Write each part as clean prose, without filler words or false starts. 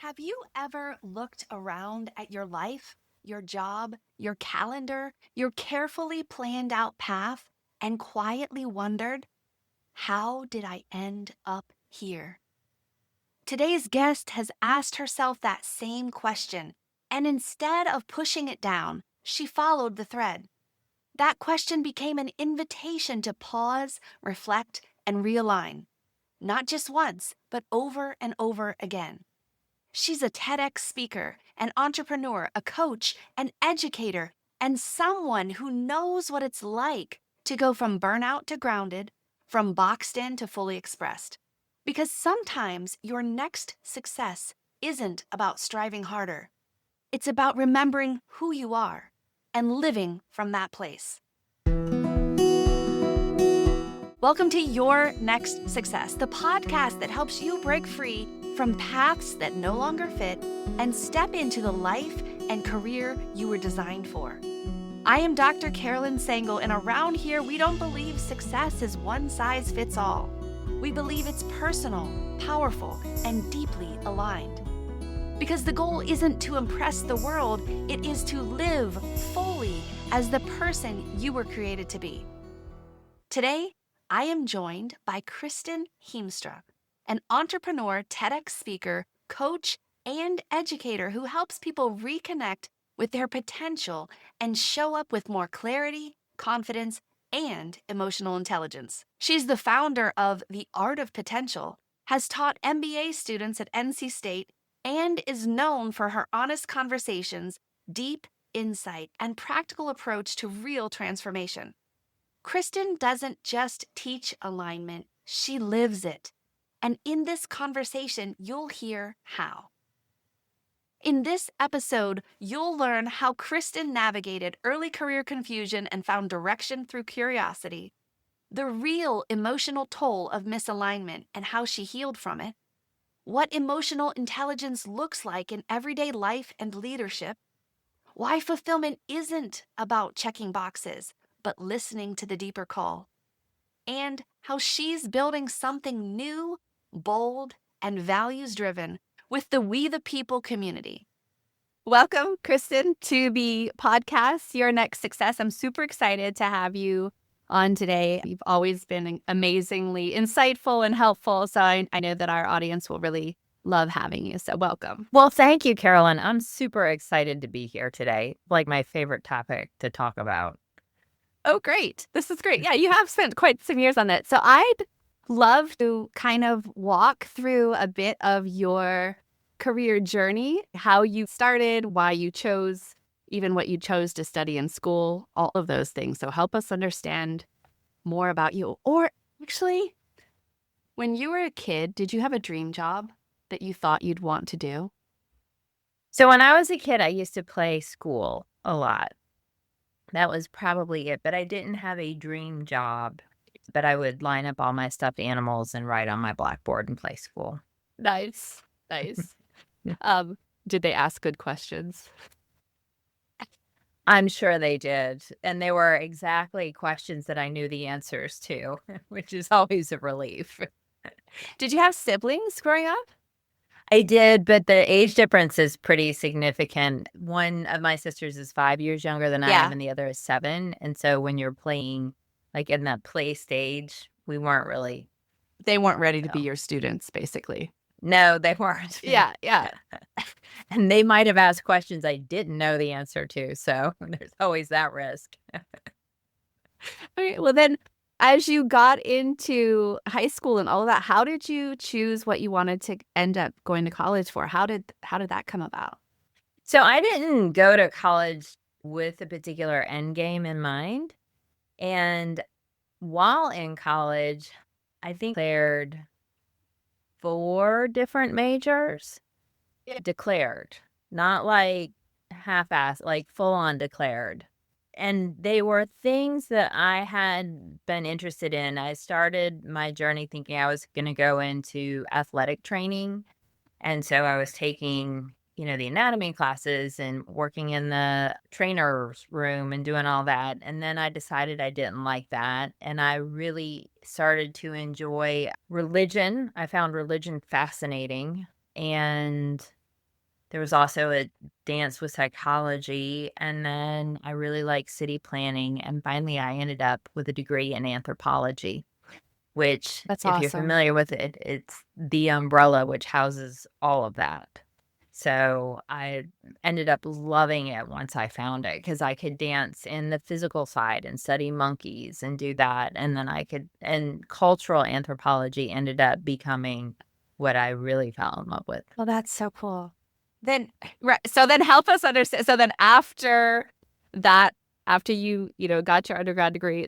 Have you ever looked around at your life, your job, your calendar, your carefully planned out path, and quietly wondered, how did I end up here? Today's guest has asked herself that same question, and instead of pushing it down, she followed the thread. That question became an invitation to pause, reflect, and realign, not just once, but over and over again. She's a TEDx speaker, an entrepreneur, a coach, an educator, and someone who knows what it's like to go from burnout to grounded, from boxed in to fully expressed. Because sometimes your next success isn't about striving harder. It's about remembering who you are and living from that place. Welcome to Your Next Success, the podcast that helps you break free from paths that no longer fit and step into the life and career you were designed for. I am Dr. Carolyn Sangle, and around here, we don't believe success is one size fits all. We believe it's personal, powerful, and deeply aligned. Because the goal isn't to impress the world, it is to live fully as the person you were created to be. Today, I am joined by Kristin Hiemstra, an entrepreneur, TEDx speaker, coach, and educator who helps people reconnect with their potential and show up with more clarity, confidence, and emotional intelligence. She's the founder of The Art of Potential, has taught MBA students at NC State, and is known for her honest conversations, deep insight, and practical approach to real transformation. Kristin doesn't just teach alignment, she lives it. And in this conversation, you'll hear how. In this episode, you'll learn how Kristin navigated early career confusion and found direction through curiosity, the real emotional toll of misalignment and how she healed from it, what emotional intelligence looks like in everyday life and leadership, why fulfillment isn't about checking boxes, but listening to the deeper call, and how she's building something new, bold, and values-driven with the We the People community. Welcome, Kristin, to the podcast, Your Next Success. I'm super excited to have you on today. You've always been amazingly insightful and helpful, so I know that our audience will really love having you, so welcome. Well, thank you, Carolyn. I'm super excited to be here today. Like my favorite topic to talk about. Oh, great. This is great. Yeah, you have spent quite some years on that. So I'd love to kind of walk through a bit of your career journey, how you started, why you chose, even what you chose to study in school, all of those things. So help us understand more about you. Or actually, when you were a kid, did you have a dream job that you thought you'd want to do? So when I was a kid, I used to play school a lot. That was probably it. But I didn't have a dream job. But I would line up all my stuffed animals and write on my blackboard and play school. Nice. Did they ask good questions? I'm sure they did. And they were exactly questions that I knew the answers to, which is always a relief. Did you have siblings growing up? I did, but the age difference is pretty significant. One of my sisters is 5 years younger than I am, and the other is 7. And so when you're playing, like in that play stage, we weren't really. They weren't ready to be your students, basically. No, they weren't. Yeah. And they might have asked questions I didn't know the answer to. So there's always that risk. Okay, well then, as you got into high school and all of that, how did you choose what you wanted to end up going to college for? How did that come about? So I didn't go to college with a particular end game in mind. And while in college, I think declared 4 different majors. Declared, not like half-assed, like full-on declared. And they were things that I had been interested in. I started my journey thinking I was going to go into athletic training. And so I was taking, the anatomy classes and working in the trainer's room and doing all that. And then I decided I didn't like that. And I really started to enjoy religion. I found religion fascinating. And There was also a dance with psychology, and then I really liked city planning, and finally I ended up with a degree in anthropology, which, That's if you're awesome. familiar with it, it's the umbrella which houses all of that. So I ended up loving it once I found it because I could dance in the physical side and study monkeys and do that. And then and cultural anthropology ended up becoming what I really fell in love with. Well, that's so cool. Then, right. So then help us understand. So then after that, after you know, got your undergrad degree,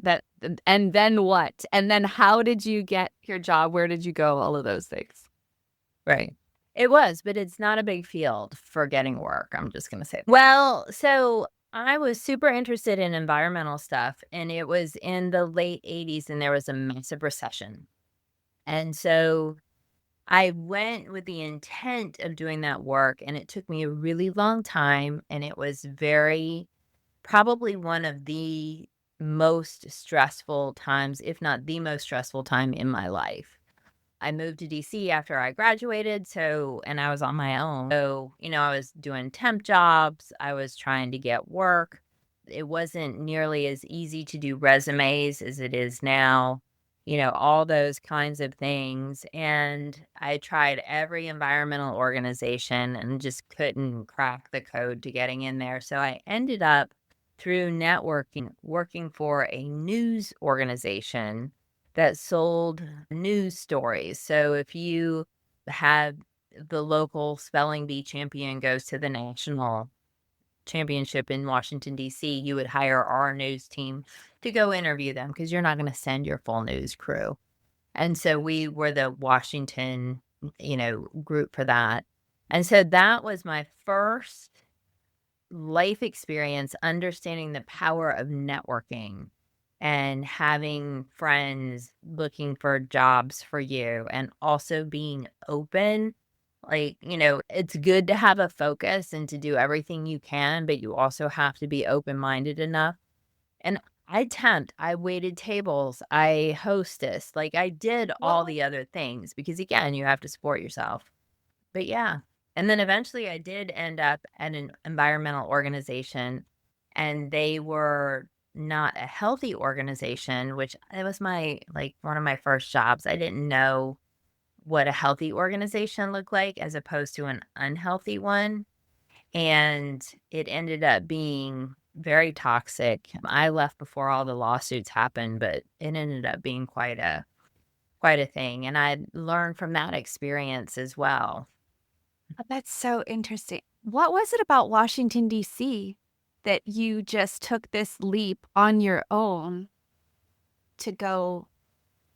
and then what? And then how did you get your job? Where did you go? All of those things. Right. It was, but it's not a big field for getting work. I'm just going to say. Well, so I was super interested in environmental stuff, and it was in the late 80s, and there was a massive recession. And so I went with the intent of doing that work, and it took me a really long time, and it was probably one of the most stressful times, if not the most stressful time in my life. I moved to DC after I graduated, and I was on my own. So, I was doing temp jobs, I was trying to get work. It wasn't nearly as easy to do resumes as it is now, all those kinds of things. And I tried every environmental organization and just couldn't crack the code to getting in there. So I ended up, through networking, working for a news organization that sold news stories. So if you had the local spelling bee champion goes to the national championship in Washington, D.C., you would hire our news team to go interview them because you're not going to send your full news crew. And so we were the Washington, group for that. And so that was my first life experience understanding the power of networking and having friends looking for jobs for you and also being open. Like, it's good to have a focus and to do everything you can, but you also have to be open-minded enough. And I waited tables, I hostess, like I did all What? the other things because again, you have to support yourself. But yeah. And then eventually I did end up at an environmental organization, and they were not a healthy organization, which it was one of my first jobs. I didn't know what a healthy organization looked like as opposed to an unhealthy one. And it ended up being very toxic. I left before all the lawsuits happened, but it ended up being quite a thing. And I learned from that experience as well. That's so interesting. What was it about Washington, D.C. that you just took this leap on your own to go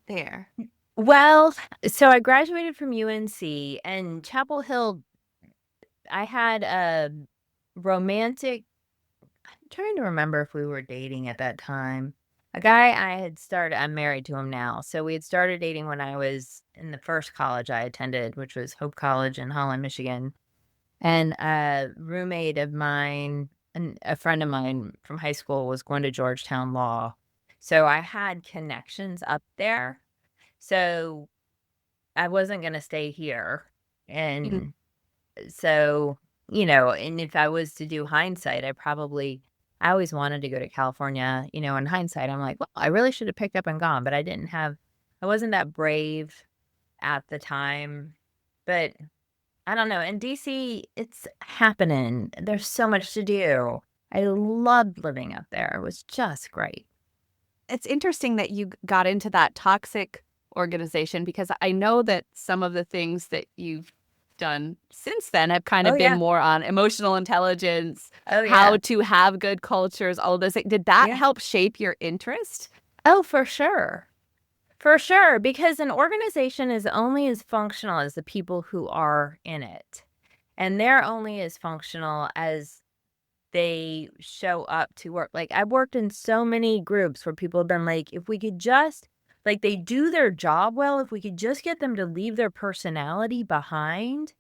there? Well, so I graduated from UNC, and Chapel Hill, I had a romantic I'm trying to remember if we were dating at that time. A guy I'm married to him now. So we had started dating when I was in the first college I attended, which was Hope College in Holland, Michigan. And a roommate of mine and a friend of mine from high school was going to Georgetown Law. So I had connections up there. So I wasn't going to stay here. Mm. And so, and if I was to do hindsight, I always wanted to go to California. In hindsight, I'm like, well, I really should have picked up and gone, but I wasn't that brave at the time. But I don't know. In DC, it's happening. There's so much to do. I loved living up there. It was just great. It's interesting that you got into that toxic organization because I know that some of the things that you've done since then have kind Oh, of been yeah. more on emotional intelligence, Oh, how yeah. to have good cultures, all of those things. Did that Yeah. help shape your interest? Oh, for sure. For sure, because an organization is only as functional as the people who are in it. And they're only as functional as they show up to work. Like, I've worked in so many groups where people have been like, if we could just, like, they do their job well, if we could just get them to leave their personality behind,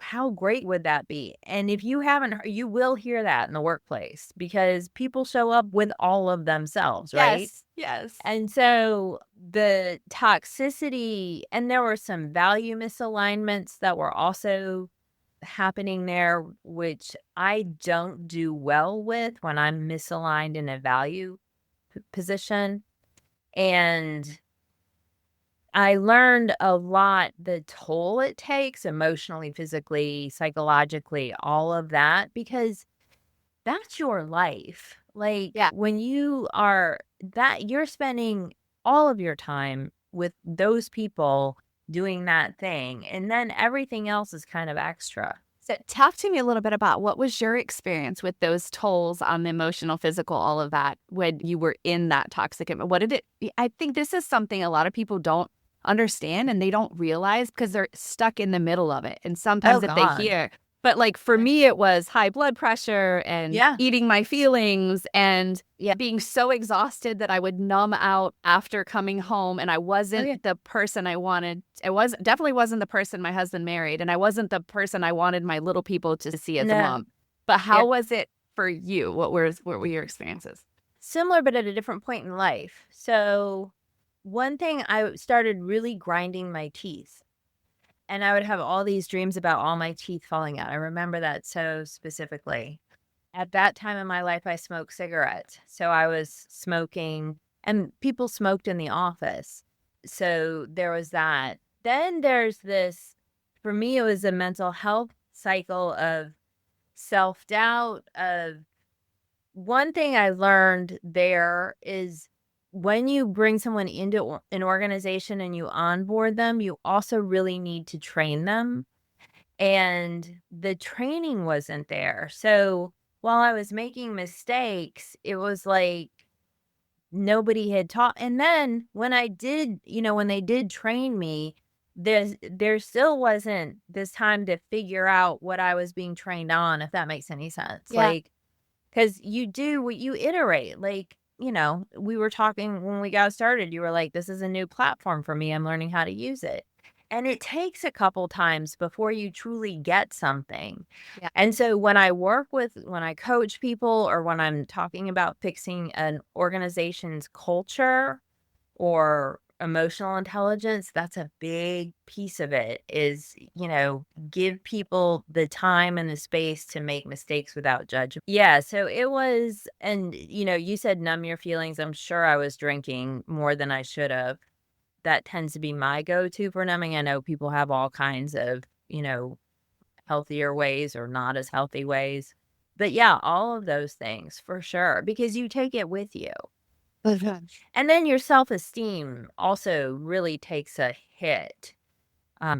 how great would that be? And if you haven't, you will hear that in the workplace because people show up with all of themselves, right? Yes, yes. And so the toxicity, and there were some value misalignments that were also happening there, which I don't do well with when I'm misaligned in a value position. And I learned a lot, the toll it takes emotionally, physically, psychologically, all of that, because that's your life. Like Yeah. when you are that, you're spending all of your time with those people doing that thing. And then everything else is kind of extra. So talk to me a little bit about what was your experience with those tolls on the emotional, physical, all of that when you were in that toxic environment? What did it? I think this is something a lot of people don't understand and they don't realize because they're stuck in the middle of it. And Oh sometimes if they God. hear, but like for me, it was high blood pressure and Yeah. eating my feelings and Yeah. being so exhausted that I would numb out after coming home. And I wasn't yeah. the person I wanted. Definitely wasn't the person my husband married. And I wasn't the person I wanted my little people to see as a No. mom. But Yeah. how was it for you? What were your experiences? Similar, but at a different point in life. So one thing, I started really grinding my teeth. And I would have all these dreams about all my teeth falling out. I remember that so specifically. At that time in my life, I smoked cigarettes. So I was smoking, and people smoked in the office. So there was that. Then there's this, for me, it was a mental health cycle of self doubt. Of one thing I learned there is when you bring someone into an organization and you onboard them, you also really need to train them. And the training wasn't there. So while I was making mistakes, it was like nobody had taught. And then when I did, when they did train me, there still wasn't this time to figure out what I was being trained on, if that makes any sense. Yeah. Like, because you do what you iterate. Like, we were talking when we got started, you were like, this is a new platform for me. I'm learning how to use it. And it takes a couple times before you truly get something. Yeah. And so when I coach people, or when I'm talking about fixing an organization's culture or emotional intelligence, that's a big piece of it is, give people the time and the space to make mistakes without judgment. Yeah. So it was, and, you said numb your feelings. I'm sure I was drinking more than I should have. That tends to be my go-to for numbing. I know people have all kinds of, healthier ways or not as healthy ways. But yeah, all of those things for sure, because you take it with you. And then your self-esteem also really takes a hit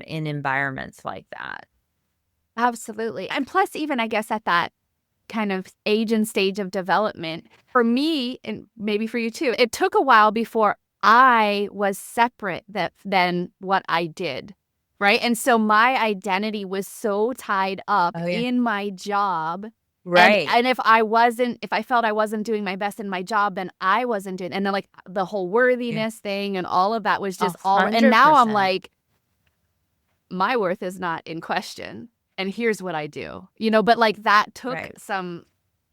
in environments like that. Absolutely. And plus, even I guess at that kind of age and stage of development, for me, and maybe for you too, it took a while before I was separate than what I did. Right. And so my identity was so tied up Oh, yeah. in my job. Right. And if I felt I wasn't doing my best in my job, then I wasn't doing, and then like the whole worthiness thing and all of that was just all, and now I'm 100%. like, my worth is not in question. And here's what I do, but like that took Right. some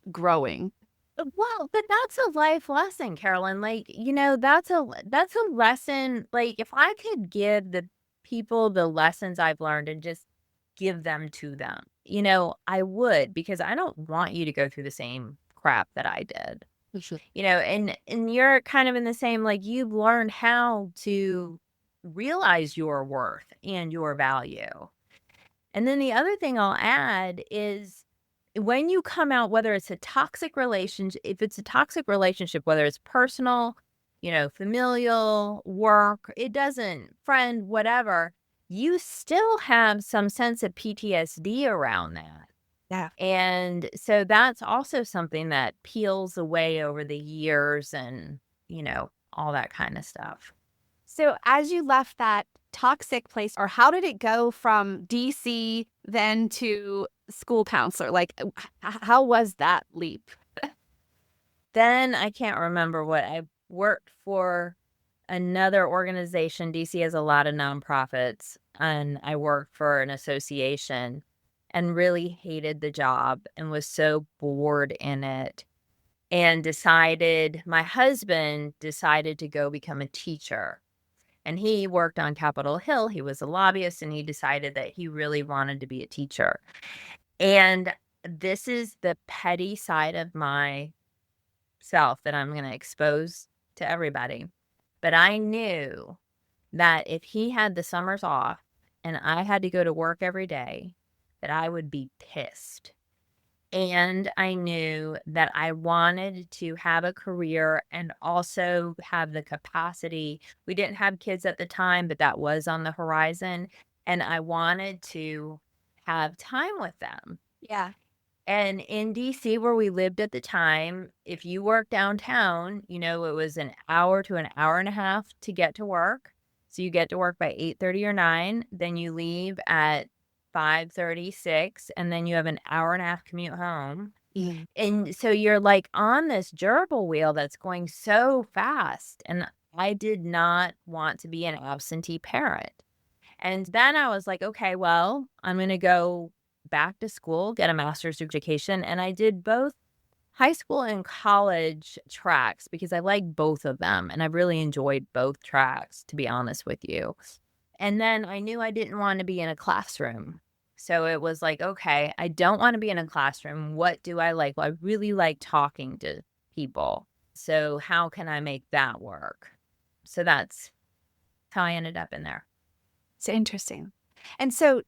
growing. Well, but that's a life lesson, Carolyn. Like, that's a lesson. Like, if I could give the people the lessons I've learned and just give them to them, I would, because I don't want you to go through the same crap that I did. Sure. And you're kind of in the same, like, you've learned how to realize your worth and your value. And then the other thing I'll add is, when you come out, whether it's a toxic relationship, if it's a toxic relationship, whether it's personal, familial, work, it doesn't, friend, whatever, you still have some sense of PTSD around that. Yeah. And so that's also something that peels away over the years and, all that kind of stuff. So as you left that toxic place, or how did it go from DC then to school counselor? Like, how was that leap? Then I can't remember what I worked for. Another organization. DC has a lot of nonprofits, and I worked for an association and really hated the job and was so bored in it, and my husband decided to go become a teacher. And he worked on Capitol Hill. He was a lobbyist, and he decided that he really wanted to be a teacher. And this is the petty side of myself that I'm going to expose to everybody. But I knew that if he had the summers off and I had to go to work every day, that I would be pissed. And I knew that I wanted to have a career and also have the capacity. We didn't have kids at the time, but that was on the horizon. And I wanted to have time with them. Yeah. And in DC, where we lived at the time, if you worked downtown, it was an hour to an hour and a half to get to work. So you get to work by 8:30 or 9, then you leave at 5:30, 6, and then you have an hour and a half commute home. Mm. And so you're like on this gerbil wheel that's going so fast. And I did not want to be an absentee parent. And then I was like, okay, well, I'm going to go back to school, get a master's education. And I did both high school and college tracks because I like both of them. And I really enjoyed both tracks, to be honest with you. And then I knew I didn't want to be in a classroom. So it was like, okay, I don't want to be in a classroom. What do I like? Well, I really like talking to people. So how can I make that work? So that's how I ended up in there. It's interesting. And so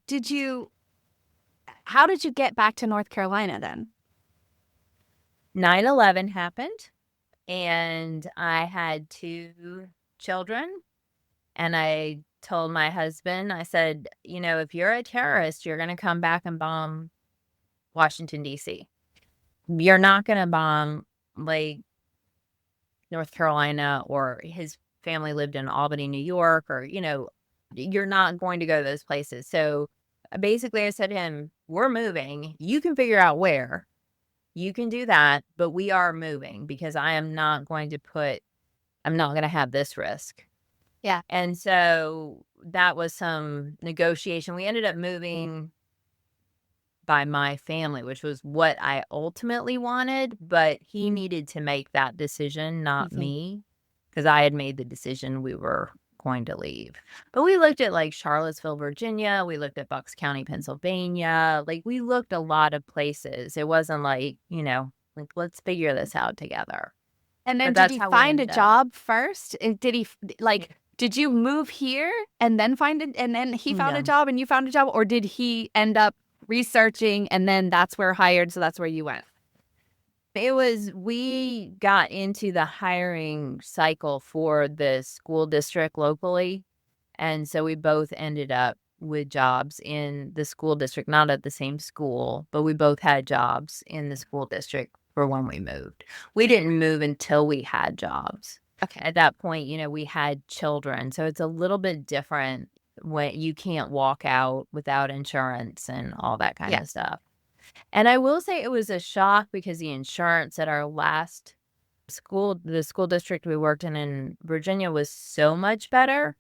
how did you get back to North Carolina then? 9/11 happened, and I had 2 children, and I told my husband, I said, if you're a terrorist, you're going to come back and bomb Washington, D.C. You're not going to bomb, like, North Carolina, or his family lived in Albany, New York, or, you're not going to go to those places. So basically I said to him, we're moving. You can figure out where. You can do that, but we are moving because I'm not going to have this risk. Yeah. And so that was some negotiation. We ended up moving by my family, which was what I ultimately wanted, but he needed to make that decision, not me, because I had made the decision we were going to leave. But we looked at like Charlottesville, Virginia. We looked at Bucks County, Pennsylvania. Like we looked a lot of places. It wasn't like, like let's figure this out together. And then did he find a job first? And did you move here and then find it, and then he found a job and you found a job, or did he end up researching and then that's where hired, so that's where you went? We got into the hiring cycle for the school district locally. And so we both ended up with jobs in the school district, not at the same school, but we both had jobs in the school district for when we moved. We didn't move until we had jobs. Okay. At that point, we had children. So it's a little bit different when you can't walk out without insurance and all that kind of stuff. And I will say it was a shock because the insurance at our last school, the school district we worked in Virginia, was so much better.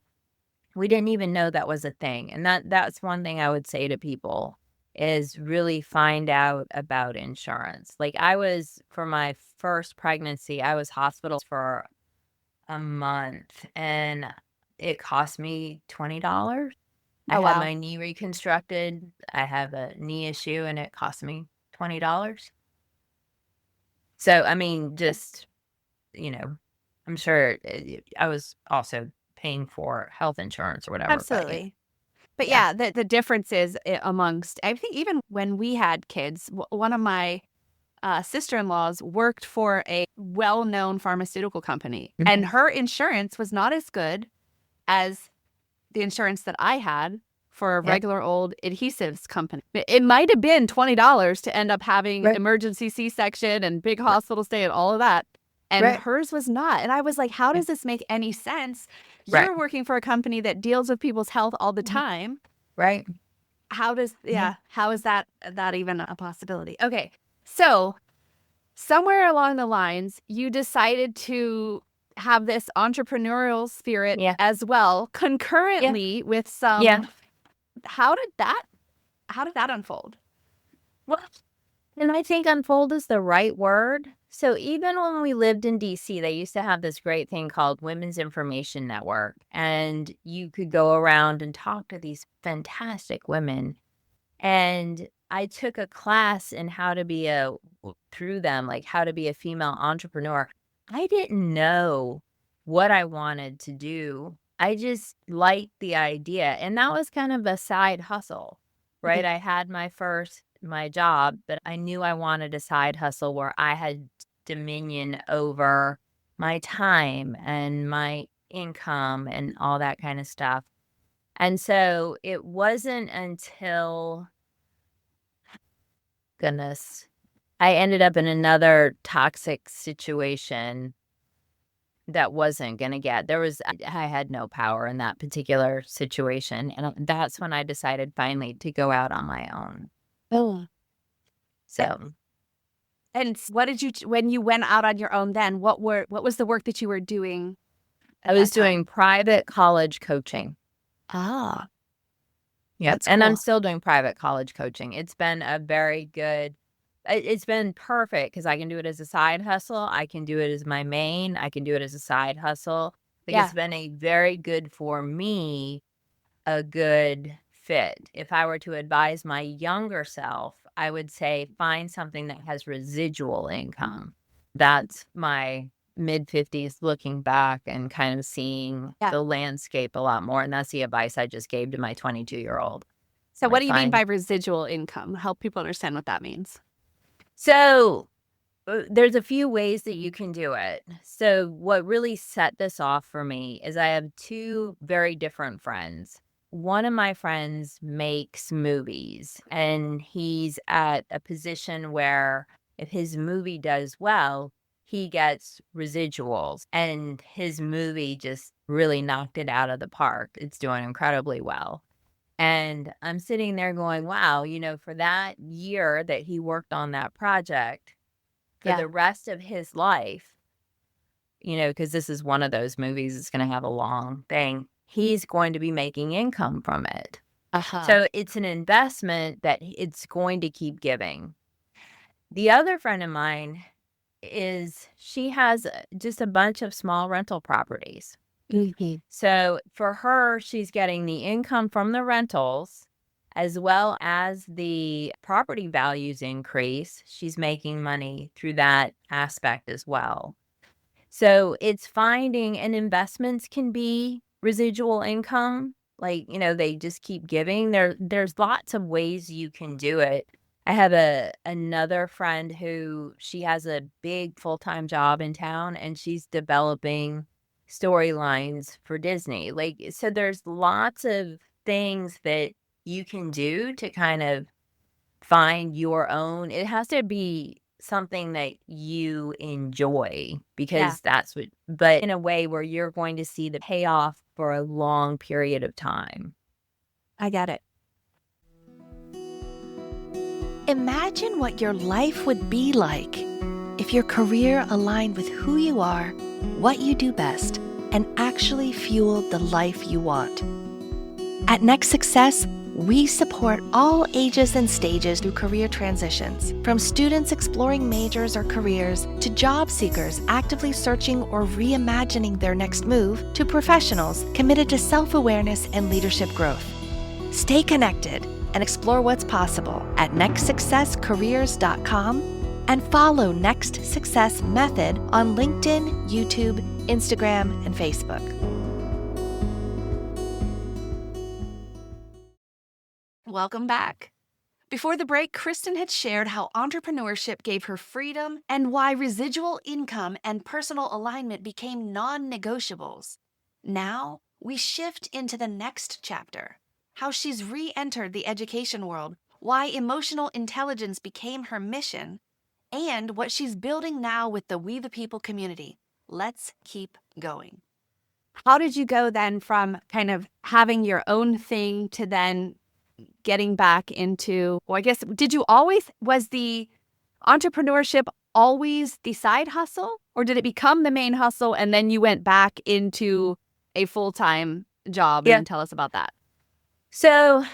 We didn't even know that was a thing. And that's one thing I would say to people is really find out about insurance. Like for my first pregnancy, I was hospitalized for a month and it cost me $20. I had my knee reconstructed. I have a knee issue and it cost me $20. So, I mean, just, I'm sure I was also paying for health insurance or whatever. Absolutely. But yeah, the difference is amongst, I think even when we had kids, one of my sister-in-laws worked for a well-known pharmaceutical company, and her insurance was not as good as the insurance that I had for a regular old adhesives company. It might have been $20 to end up having emergency C-section and big hospital stay and all of that. And hers was not. And I was like, how does this make any sense? You're working for a company that deals with people's health all the time. Right. How is that even a possibility? Okay. So somewhere along the lines, you decided to have this entrepreneurial spirit as well, concurrently with some. How did that unfold? Well, And I think unfold is the right word. So even when we lived in DC, they used to have this great thing called Women's Information Network. And you could go around and talk to these fantastic women. And I took a class in how to be through them, like how to be a female entrepreneur. I didn't know what I wanted to do. I just liked the idea. And that was kind of a side hustle, right? I had my job, but I knew I wanted a side hustle where I had dominion over my time and my income and all that kind of stuff. And so it wasn't until, goodness, I ended up in another toxic situation that wasn't going to I had no power in that particular situation. And that's when I decided finally to go out on my own. Oh. So, And what did you, when you went out on your own then, what was the work that you were doing at I was that time? doing private college coaching. Ah, Yeah. that's And I'm cool. still doing private college coaching. It's been it's been perfect because I can do it as a side hustle. I can do it as my main. I can do it as a side hustle. Like Yeah. it's been a very good for me, a good fit. If I were to advise my younger self, I would say find something that has residual income. That's my mid-50s looking back and kind of seeing Yeah. the landscape a lot more. And that's the advice I just gave to my 22-year-old. So what Like, do you mean by residual income? Help people understand what that means. So there's a few ways that you can do it. So what really set this off for me is I have two very different friends. One of my friends makes movies, and he's at a position where if his movie does well, he gets residuals, and his movie just really knocked it out of the park. It's doing incredibly well. And I'm sitting there going, wow, for that year that he worked on that project, for the rest of his life, because this is one of those movies that's going to have a long thing, he's going to be making income from it. Uh-huh. So it's an investment that it's going to keep giving. The other friend of mine she has just a bunch of small rental properties. So for her, she's getting the income from the rentals as well as the property values increase. She's making money through that aspect as well. So it's finding, and investments can be residual income. Like, they just keep giving. There's lots of ways you can do it. I have another friend who she has a big full-time job in town, and she's developing storylines for Disney. Like, so there's lots of things that you can do to kind of find your own. It has to be something that you enjoy because but in a way where you're going to see the payoff for a long period of time. I get it. Imagine what your life would be like if your career aligned with who you are, what you do best, and actually fueled the life you want. At Next Success, we support all ages and stages through career transitions, from students exploring majors or careers to job seekers actively searching or reimagining their next move to professionals committed to self-awareness and leadership growth. Stay connected and explore what's possible at nextsuccesscareers.com and follow Next Success Method on LinkedIn, YouTube, Instagram, and Facebook. Welcome back. Before the break, Kristin had shared how entrepreneurship gave her freedom and why residual income and personal alignment became non-negotiables. Now, we shift into the next chapter, how she's re-entered the education world, why emotional intelligence became her mission, and what she's building now with the We the People community. Let's keep going. How did you go then from kind of having your own thing to then getting back into, well, I guess, was the entrepreneurship always the side hustle, or did it become the main hustle and then you went back into a full-time job? Yeah. And tell us about that. So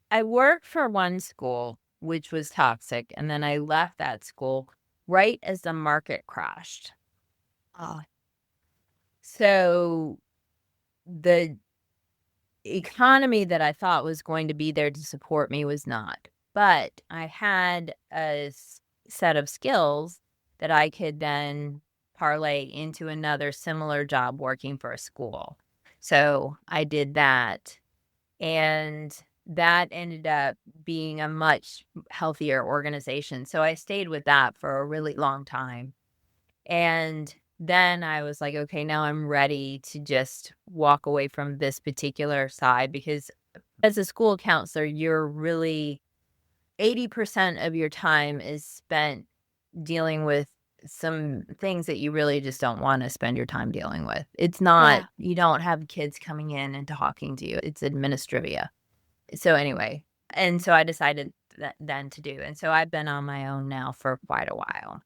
I worked for one school which was toxic. And then I left that school right as the market crashed. Oh, So the economy that I thought was going to be there to support me was not. But I had a set of skills that I could then parlay into another similar job working for a school. So I did that. And that ended up being a much healthier organization. So I stayed with that for a really long time. And then I was like, okay, now I'm ready to just walk away from this particular side because as a school counselor, you're really 80% of your time is spent dealing with some things that you really just don't want to spend your time dealing with. It's not, yeah. you don't have kids coming in and talking to you, it's administrivia. So anyway, and so I decided that then to do. And so I've been on my own now for quite a while.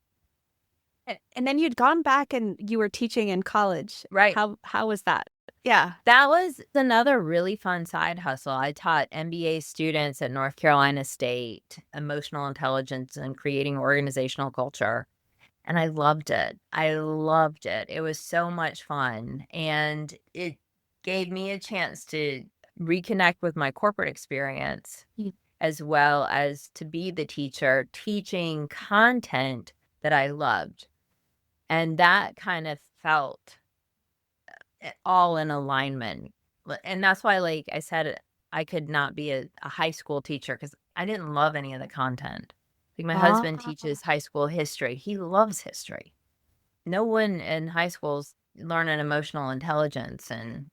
And then you'd gone back and you were teaching in college. Right. How was that? Yeah. That was another really fun side hustle. I taught MBA students at North Carolina State emotional intelligence and creating organizational culture. And I loved it. I loved it. It was so much fun. And it gave me a chance to reconnect with my corporate experience Mm. as well as to be the teacher teaching content that I loved. And that kind of felt all in alignment. And that's why, like I said, I could not be a high school teacher because I didn't love any of the content. Like my husband teaches high school history. He loves history. No one in high school's learning emotional intelligence and,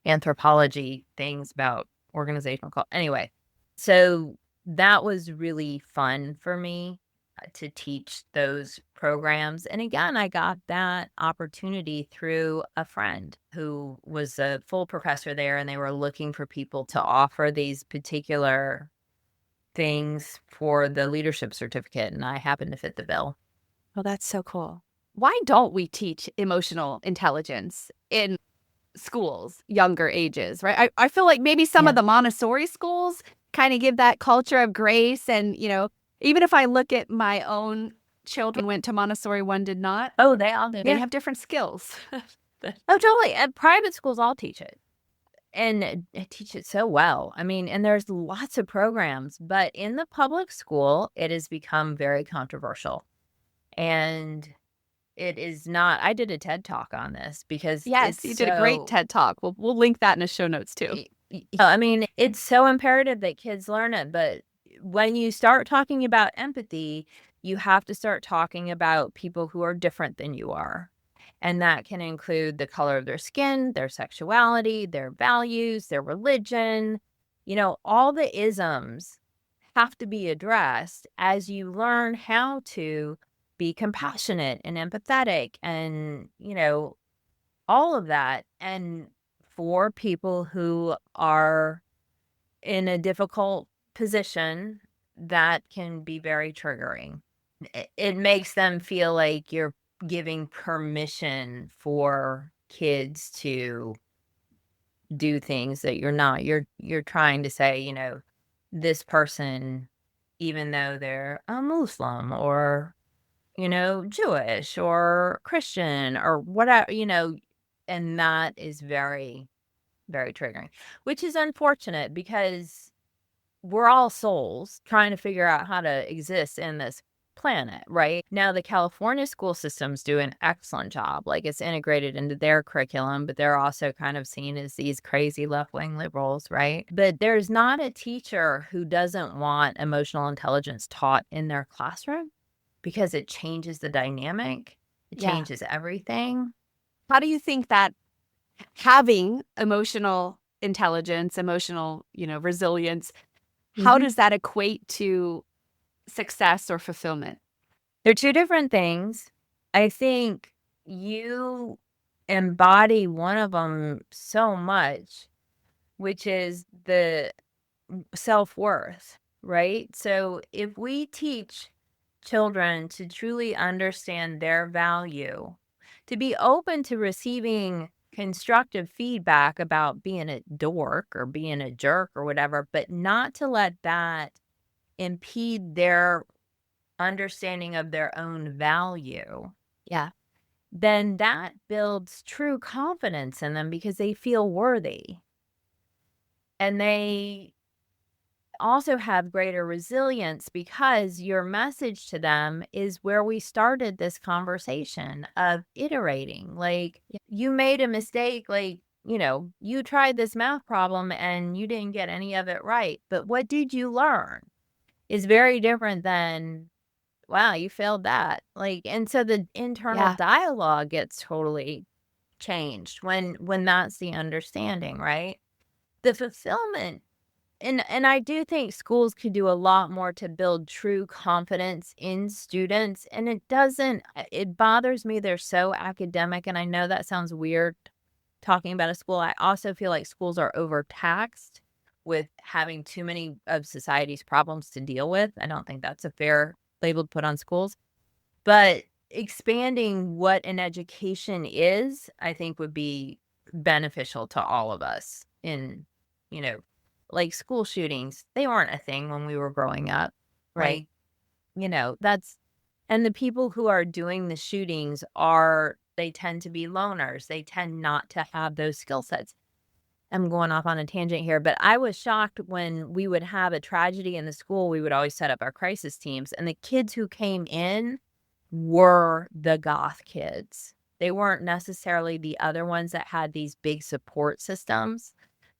anthropology things about organizational anyway. So that was really fun for me to teach those programs. And again, I got that opportunity through a friend who was a full professor there, and they were looking for people to offer these particular things for the leadership certificate, and I happened to fit the bill. Oh, that's so cool. Why don't we teach emotional intelligence in schools, younger ages, right? I feel like maybe some of Yeah. the Montessori schools kind of give that culture of grace. And, even if I look at my own children went to Montessori, one did not, Oh, they all do. they Yeah. have different skills. Oh, totally. And private schools all teach it. And teach it so well. I mean, and there's lots of programs, but in the public school, it has become very controversial. And it is not. I did a TED Talk on this because Yes, it's you did a great so TED Talk. We'll link that in the show notes too. I mean, it's so imperative that kids learn it, but when you start talking about empathy, you have to start talking about people who are different than you are. And that can include the color of their skin, their sexuality, their values, their religion. All the isms have to be addressed as you learn how to be compassionate and empathetic and, all of that. And for people who are in a difficult position, that can be very triggering. It makes them feel like you're giving permission for kids to do things that you're not. You're trying to say, this person, even though they're a Muslim or, Jewish or Christian or whatever, and that is very, very triggering, which is unfortunate because we're all souls trying to figure out how to exist in this planet, right? Now, the California school systems do an excellent job. Like it's integrated into their curriculum, but they're also kind of seen as these crazy left-wing liberals, right? But there's not a teacher who doesn't want emotional intelligence taught in their classroom because it changes the dynamic. It Yeah. changes everything. How do you think that having emotional intelligence, emotional, resilience, how Mhm. does that equate to success or fulfillment? They're two different things. I think you embody one of them so much, which is the self-worth, right? So if we teach children to truly understand their value, to be open to receiving constructive feedback about being a dork or being a jerk or whatever, but not to let that impede their understanding of their own value, Yeah. then that builds true confidence in them because they feel worthy. And they also have greater resilience because your message to them is where we started this conversation of iterating. Like, Yeah. you made a mistake, like, you tried this math problem and you didn't get any of it right. But what did you learn? Is very different than, wow, you failed that. Like, and so the internal Yeah. dialogue gets totally changed when that's the understanding, right? The fulfillment, and I do think schools could do a lot more to build true confidence in students, and it bothers me they're so academic, and I know that sounds weird talking about a school. I also feel like schools are overtaxed with having too many of society's problems to deal with. I don't think that's a fair label to put on schools, but expanding what an education is, I think would be beneficial to all of us you know, like school shootings, they weren't a thing when we were growing up. Right. Like, and the people who are doing the shootings they tend to be loners. They tend not to have those skill sets. I'm going off on a tangent here, but I was shocked when we would have a tragedy in the school. We would always set up our crisis teams, and the kids who came in were the goth kids. They weren't necessarily the other ones that had these big support systems.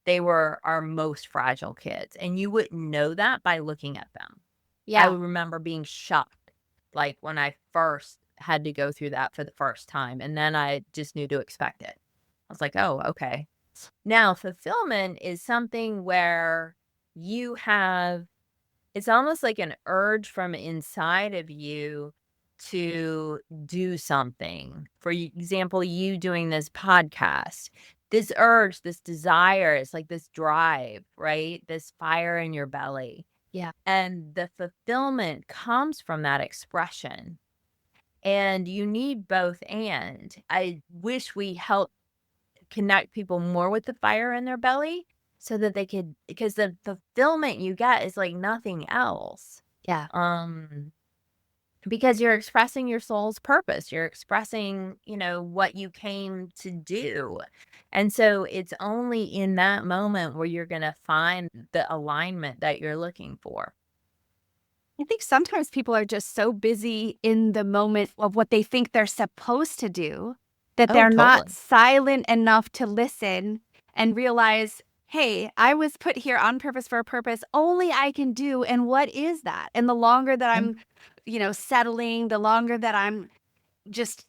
They were our most fragile kids, and you wouldn't know that by looking at them. I Yeah. would remember being shocked, like, when I first had to go through that for the first time, and then I just knew to expect it. I was like, "Oh, okay." Now, fulfillment is something where you have it's almost like an urge from inside of you to do something. For example, you doing this podcast, this urge, this desire, it's like this drive, right? This fire in your belly. Yeah. And the fulfillment comes from that expression. And you need both. And I wish we helped connect people more with the fire in their belly so that they could, because the fulfillment you get is like nothing else. Yeah. Because you're expressing your soul's purpose. You're expressing, what you came to do. And so it's only in that moment where you're going to find the alignment that you're looking for. I think sometimes people are just so busy in the moment of what they think they're supposed to do that Oh, they're not totally. silent enough to listen and realize, hey, I was put here on purpose for a purpose only I can do. And what is that? And the longer that I'm, settling, the longer that I'm just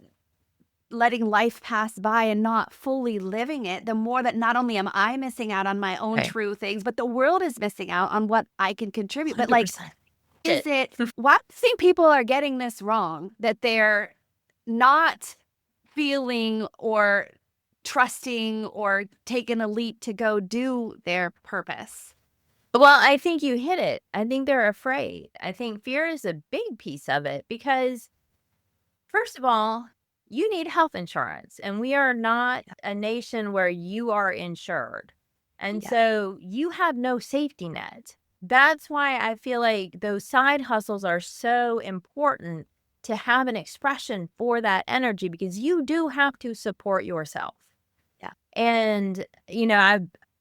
letting life pass by and not fully living it, the more that not only am I missing out on my own Right. true things, but the world is missing out on what I can contribute. But like, 100%. is it, why do you think people are getting this wrong? That they're not feeling or trusting or taking a leap to go do their purpose? Well, I think you hit it. I think they're afraid. I think fear is a big piece of it because, first of all, you need health insurance, and we are not a nation where you are insured. And Yeah. so you have no safety net. That's why I feel like those side hustles are so important to have an expression for that energy because you do have to support yourself. Yeah. And, I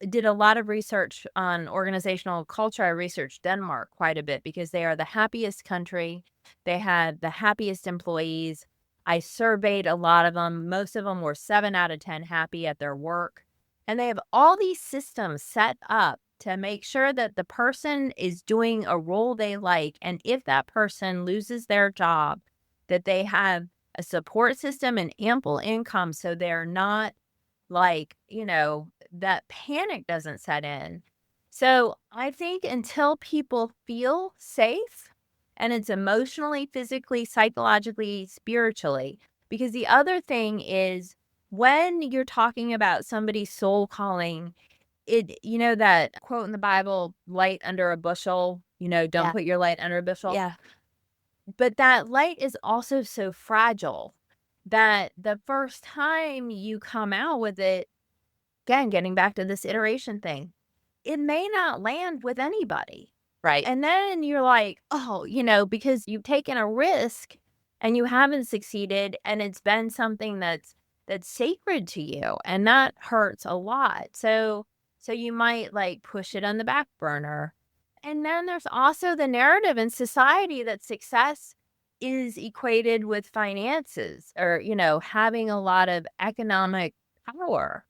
did a lot of research on organizational culture. I researched Denmark quite a bit because they are the happiest country. They had the happiest employees. I surveyed a lot of them. Most of them were 7 out of 10 happy at their work. And they have all these systems set up to make sure that the person is doing a role they like. And if that person loses their job, that they have a support system and ample income so they're not like, that panic doesn't set in. So I think until people feel safe, and it's emotionally, physically, psychologically, spiritually, because the other thing is when you're talking about somebody's soul calling, that quote in the Bible, light under a bushel, don't Yeah. put your light under a bushel. Yeah. But that light is also so fragile that the first time you come out with it, again, getting back to this iteration thing, it may not land with anybody. Right. And then you're like, oh, because you've taken a risk and you haven't succeeded and it's been something that's sacred to you and that hurts a lot. So you might like push it on the back burner. And then there's also the narrative in society that success is equated with finances or, having a lot of economic power.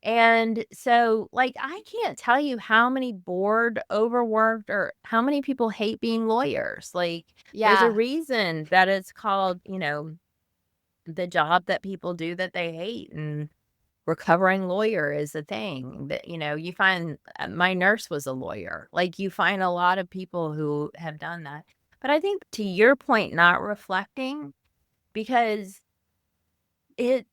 And so, like, I can't tell you how many bored, overworked, or how many people hate being lawyers. Like, there's a Yeah. reason that it's called, the job that people do that they hate. And recovering lawyer is a thing that, you find my nurse was a lawyer. Like, you find a lot of people who have done that. But I think to your point, not reflecting because it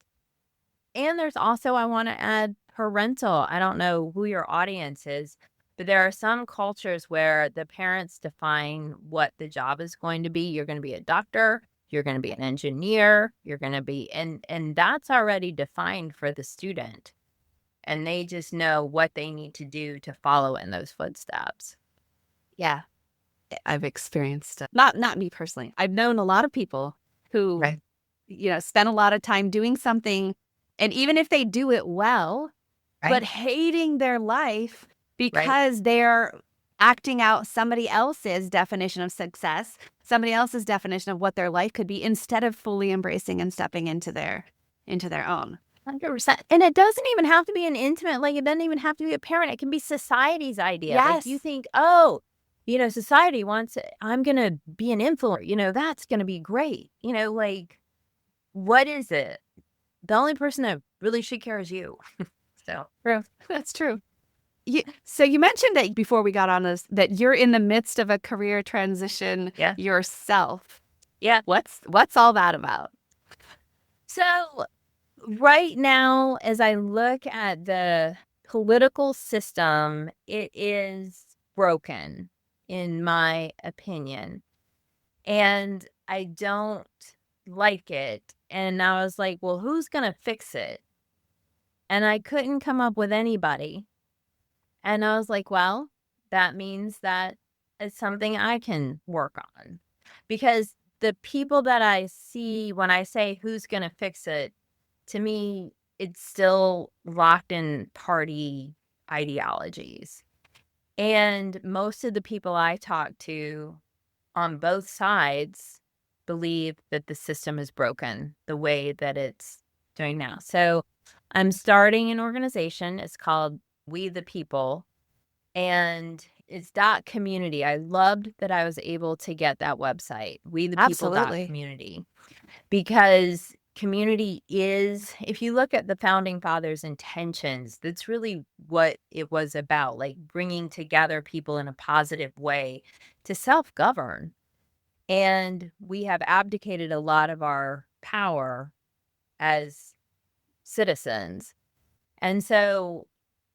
and there's also, I wanna add parental. I don't know who your audience is, but there are some cultures where the parents define what the job is going to be. You're gonna be a doctor, you're gonna be an engineer, you're gonna be and that's already defined for the student, and they just know what they need to do to follow in those footsteps. Yeah. I've experienced it. Not me personally. I've known a lot of people who, Right. spend a lot of time doing something, and even if they do it well, but Right, hating their life right. because they're acting out somebody else's definition of success, somebody else's definition of what their life could be, instead of fully embracing and stepping into their own. 100%. And it doesn't even have to be an intimate, like, it doesn't even have to be a parent. It can be society's idea. Like, you Yes. think, oh, society wants, I'm going to be an influencer. That's going to be great. Like, what is it? The only person that really should care is you. So, True. That's true. So you mentioned that before we got on this, that you're in the midst of a career transition yeah. yourself. Yeah. What's all that about? So, right now, as I look at the political system, it is broken, in my opinion. And I don't like it. And I was like, well, who's going to fix it? And I couldn't come up with anybody. And I was like, well, that means that it's something I can work on. Because the people that I see when I say who's going to fix it, to me, it's still locked in party ideologies. And most of the people I talk to on both sides believe that the system is broken the way that it's doing now. So I'm starting an organization. It's called We the People, and it's .community. I loved that I was able to get that website, we the people Absolutely. community, because community is, if you look at the founding fathers' intentions, that's really what it was about, like bringing together people in a positive way to self-govern. And we have abdicated a lot of our power as citizens. And so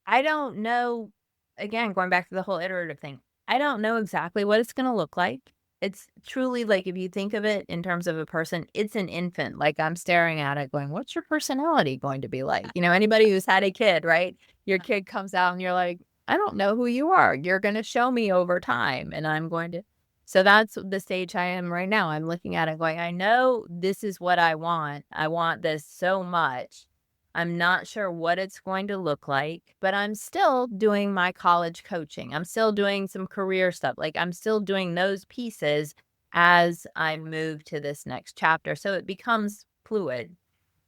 I don't know, again, going back to the whole iterative thing, I don't know exactly what it's going to look like. It's truly like, if you think of it in terms of a person, it's an infant. Like, I'm staring at it going, what's your personality going to be like? Anybody who's had a kid, right? Your kid comes out and you're like, I don't know who you are. You're going to show me over time. And I'm going to. So that's the stage I am right now. I'm looking at it going, I know this is what I want. I want this so much. I'm not sure what it's going to look like, but I'm still doing my college coaching. I'm still doing some career stuff. Like, I'm still doing those pieces as I move to this next chapter. So it becomes fluid.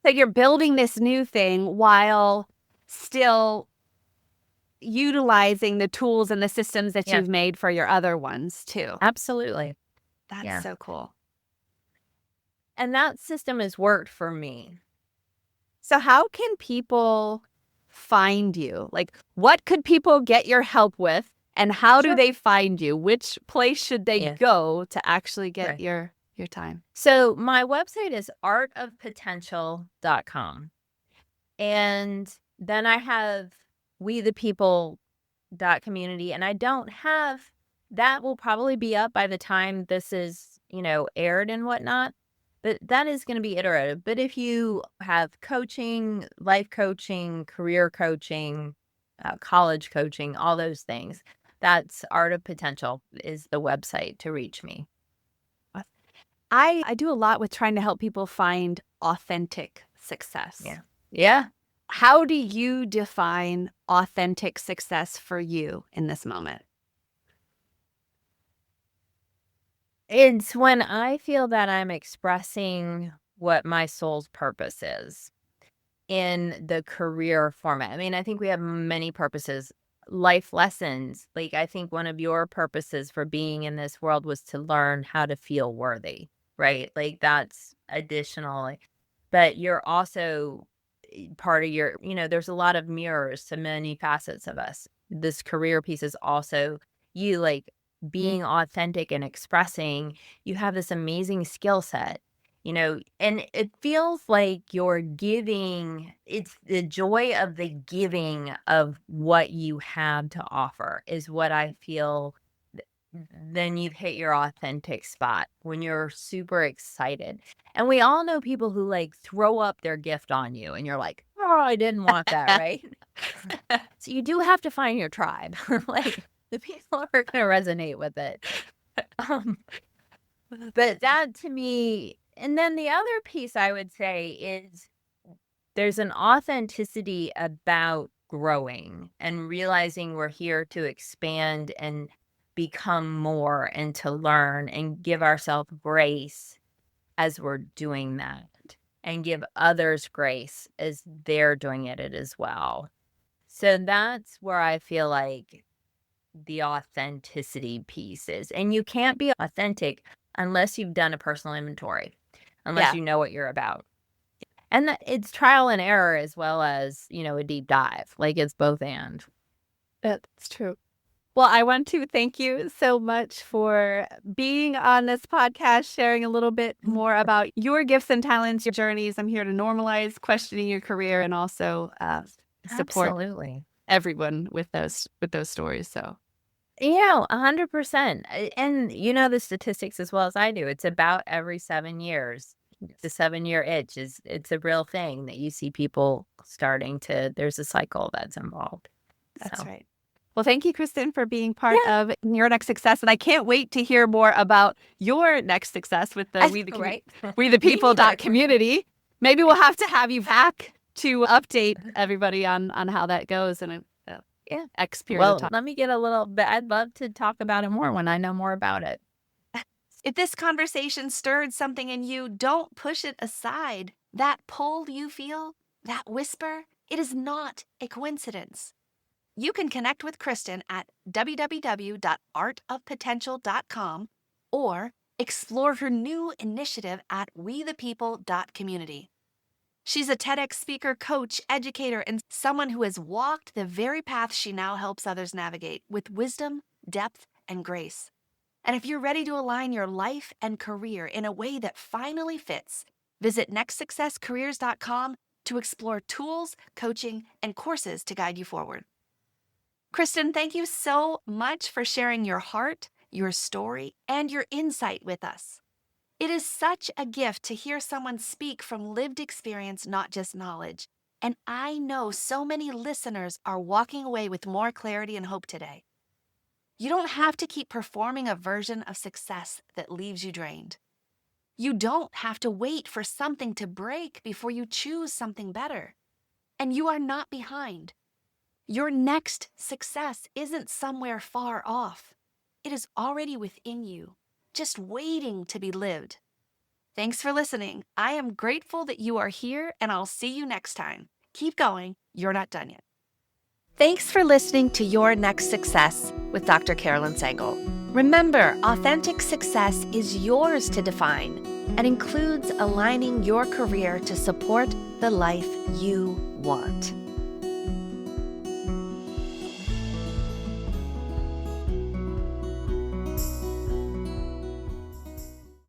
So you're building this new thing while still utilizing the tools and the systems that Yeah, you've made for your other ones too. absolutely. That's Yeah. so cool. And that system has worked for me. So how can people find you? Like, what could people get your help with, and how do Sure. they find you? Which place should they Yeah. go to actually get Right. your time? So my website is artofpotential.com. And then I have we the people community, and I don't have that. Will probably be up by the time this is, aired and whatnot, but that is going to be iterative. But if you have coaching, life coaching, career coaching, college coaching, all those things, That's Art of Potential is the website to reach me. I do a lot with trying to help people find authentic success. Yeah. Yeah. How do you define authentic success for you in this moment? It's when I feel that I'm expressing what my soul's purpose is in the career format. I mean, I think we have many purposes, life lessons. Like, I think one of your purposes for being in this world was to learn how to feel worthy, right? Like, that's additional. But you're also part of your, there's a lot of mirrors to many facets of us. This career piece is also you, like, being authentic and expressing. You have this amazing skill set, and it feels like you're giving. It's the joy of the giving of what you have to offer is what I feel. Then you've hit your authentic spot when you're super excited. And we all know people who like throw up their gift on you and you're like, oh, I didn't want that, right? So you do have to find your tribe. Like, the people are going to resonate with it. Um, but that to me, and then the other piece I would say is there's an authenticity about growing and realizing we're here to expand and become more and to learn and give ourselves grace as we're doing that and give others grace as they're doing it as well. So that's where I feel like the authenticity piece is. And you can't be authentic unless you've done a personal inventory, unless you know what you're about. And it's trial and error as well as, a deep dive. Like, it's both and. That's true. Well, I want to thank you so much for being on this podcast, sharing a little bit more about your gifts and talents, your journeys. I'm here to normalize questioning your career and also support everyone with those stories. So, 100%. And the statistics as well as I do. It's about every 7 years. The 7-year itch it's a real thing that you see people starting to. There's a cycle that's involved. That's right. Well, thank you, Kristin, for being part of your next success. And I can't wait to hear more about your next success with the We the People community. Maybe we'll have to have you back to update everybody on how that goes in X period of time. Let me get a little bit. I'd love to talk about it more when I know more about it. If this conversation stirred something in you, don't push it aside. That pull you feel, that whisper, it is not a coincidence. You can connect with Kristin at www.artofpotential.com or explore her new initiative at wethepeople.community. She's a TEDx speaker, coach, educator, and someone who has walked the very path she now helps others navigate with wisdom, depth, and grace. And if you're ready to align your life and career in a way that finally fits, visit nextsuccesscareers.com to explore tools, coaching, and courses to guide you forward. Kristin, thank you so much for sharing your heart, your story, and your insight with us. It is such a gift to hear someone speak from lived experience, not just knowledge. And I know so many listeners are walking away with more clarity and hope today. You don't have to keep performing a version of success that leaves you drained. You don't have to wait for something to break before you choose something better. And you are not behind. Your next success isn't somewhere far off. It is already within you, just waiting to be lived. Thanks for listening. I am grateful that you are here, and I'll see you next time. Keep going. You're not done yet. Thanks for listening to Your Next Success with Dr. Carolyn Sengel. Remember, authentic success is yours to define and includes aligning your career to support the life you want.